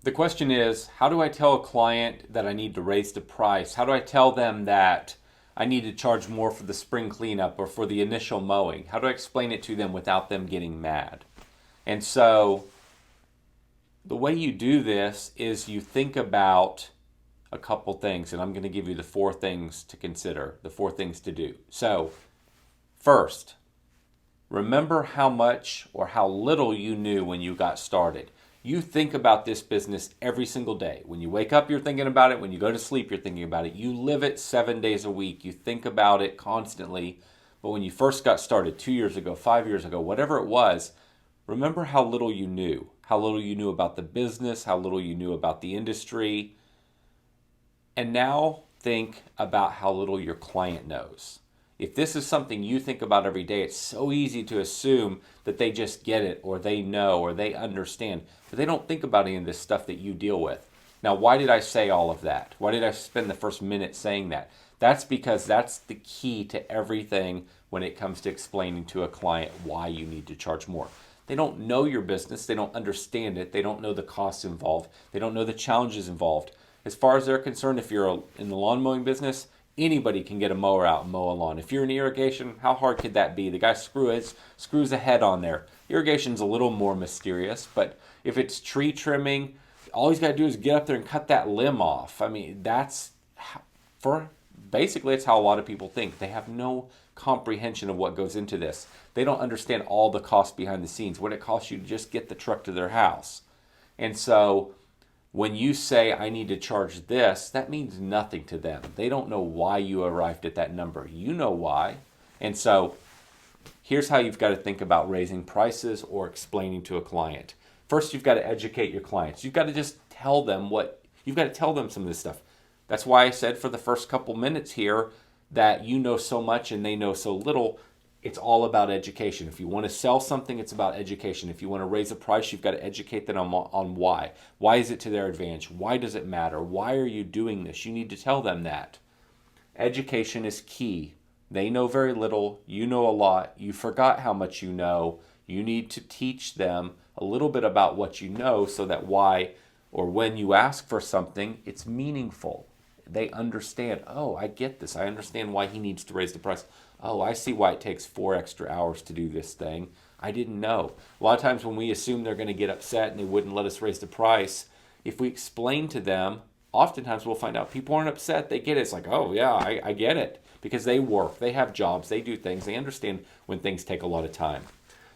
The question is, how do I tell a client that I need to raise the price? How do I tell them that I need to charge more for the spring cleanup or for the initial mowing? How do I explain it to them without them getting mad? And so the way you do this is you think about a couple things, and I'm going to give you the four things to consider, the four things to do. So, first, remember how much or how little you knew when you got started. You think about this business every single day. When you wake up, you're thinking about it. When you go to sleep, you're thinking about it. You live it 7 days a week. You think about it constantly. But when you first got started 2 years ago, 5 years ago, whatever it was, remember how little you knew. How little you knew about the business, how little you knew about the industry. And now think about how little your client knows. If this is something you think about every day, it's so easy to assume that they just get it or they know or they understand, but they don't think about any of this stuff that you deal with. Now, why did I say all of that? Why did I spend the first minute saying that? That's because that's the key to everything when it comes to explaining to a client why you need to charge more. They don't know your business. They don't understand it. They don't know the costs involved. They don't know the challenges involved. As far as they're concerned, if you're in the lawn mowing business, anybody can get a mower out and mow a lawn. If you're in irrigation, how hard could that be? The guy screws a head on there. Irrigation's a little more mysterious, but if it's tree trimming, all he's got to do is get up there and cut that limb off. I mean, basically it's how a lot of people think. They have no comprehension of what goes into this. They don't understand all the costs behind the scenes, what it costs you to just get the truck to their house. And so when you say, I need to charge this, that means nothing to them. They don't know why you arrived at that number. You know why. And so here's how you've got to think about raising prices or explaining to a client. First, you've got to educate your clients. You've got to just tell them some of this stuff. That's why I said for the first couple minutes here that you know so much and they know so little. It's all about education. If you want to sell something, it's about education. If you want to raise a price, you've got to educate them on why. Why is it to their advantage? Why does it matter? Why are you doing this? You need to tell them that. Education is key. They know very little. You know a lot. You forgot how much you know. You need to teach them a little bit about what you know so that why or when you ask for something, it's meaningful. They understand, oh, I get this. I understand why he needs to raise the price. Oh, I see why it takes 4 extra hours to do this thing. I didn't know. A lot of times when we assume they're going to get upset and they wouldn't let us raise the price, if we explain to them, oftentimes we'll find out people aren't upset. They get it. It's like, oh, yeah, I get it. Because they work, they have jobs, they do things. They understand when things take a lot of time.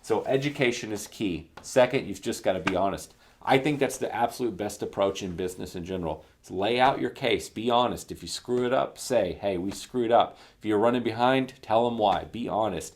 So education is key. Second, you've just got to be honest. I think that's the absolute best approach in business in general. Is lay out your case. Be honest. If you screw it up, say, hey, we screwed up. If you're running behind, tell them why. Be honest.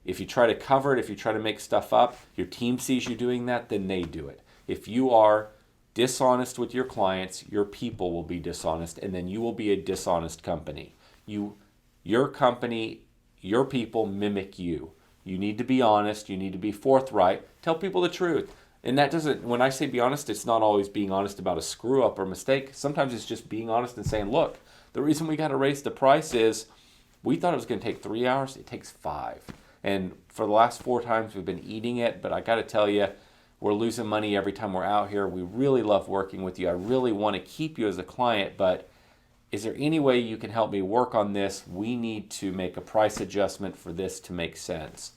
If you try to cover it, if you try to make stuff up, your team sees you doing that, then they do it. If you are dishonest with your clients, your people will be dishonest, and then you will be a dishonest company. Your company, your people mimic you. You need to be honest. You need to be forthright. Tell people the truth. And that doesn't, when I say be honest, it's not always being honest about a screw up or mistake. Sometimes it's just being honest and saying, look, the reason we got to raise the price is we thought it was going to take 3 hours. It takes 5. And for the last 4 times we've been eating it, but I got to tell you, we're losing money every time we're out here. We really love working with you. I really want to keep you as a client, but is there any way you can help me work on this? We need to make a price adjustment for this to make sense.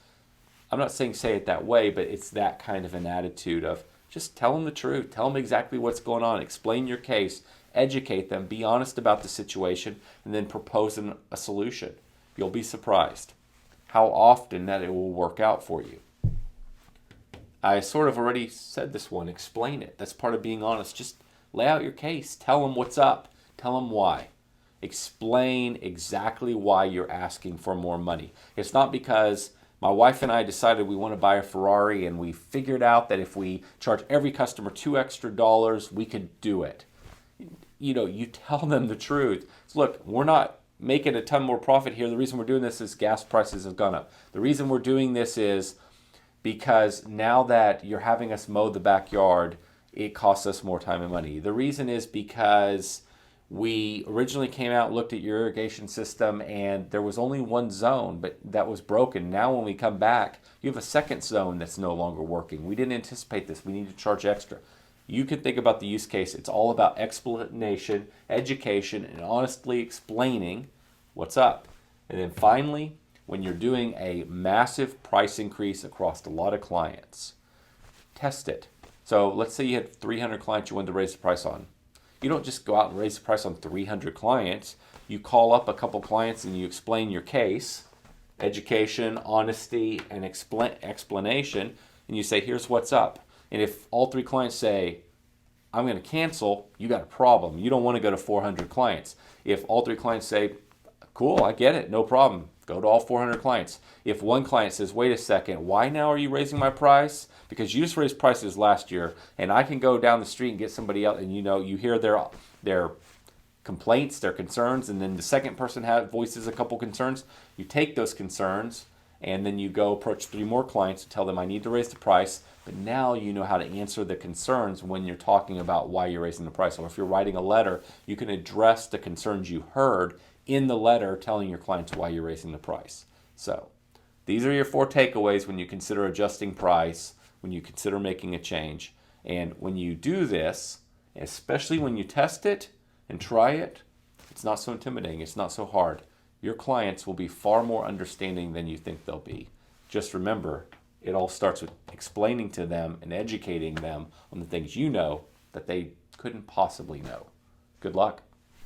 I'm not saying say it that way, but it's that kind of an attitude of just tell them the truth. Tell them exactly what's going on. Explain your case. Educate them. Be honest about the situation, and then propose a solution. You'll be surprised how often that it will work out for you. I sort of already said this one. Explain it. That's part of being honest. Just lay out your case. Tell them what's up. Tell them why. Explain exactly why you're asking for more money. It's not because my wife and I decided we want to buy a Ferrari and we figured out that if we charge every customer $2 extra, we could do it. You tell them the truth. So look, we're not making a ton more profit here. The reason we're doing this is gas prices have gone up. The reason we're doing this is because now that you're having us mow the backyard, it costs us more time and money. The reason is because we originally came out, looked at your irrigation system, and there was only one zone, but that was broken. Now when we come back, you have a second zone that's no longer working. We didn't anticipate this. We need to charge extra. You can think about the use case. It's all about explanation, education, and honestly explaining what's up. And then finally, when you're doing a massive price increase across a lot of clients, test it. So let's say you had 300 clients you wanted to raise the price on. You don't just go out and raise the price on 300 clients. You call up a couple clients and you explain your case, education, honesty, and explanation, and you say, here's what's up. And if all 3 clients say, I'm going to cancel, you got a problem. You don't want to go to 400 clients. If all 3 clients say, cool, I get it, no problem, go to all 400 clients. If one client says, wait a second, why now are you raising my price? Because you just raised prices last year, and I can go down the street and get somebody else, and you hear their complaints, their concerns, and then the second person voices a couple concerns. You take those concerns, and then you go approach 3 more clients and tell them, I need to raise the price, but now you know how to answer the concerns when you're talking about why you're raising the price. Or if you're writing a letter, you can address the concerns you heard in the letter telling your clients why you're raising the price. So these are your 4 takeaways when you consider adjusting price, when you consider making a change. And when you do this, especially when you test it and try it, it's not so intimidating, it's not so hard. Your clients will be far more understanding than you think they'll be. Just remember, it all starts with explaining to them and educating them on the things you know that they couldn't possibly know. Good luck.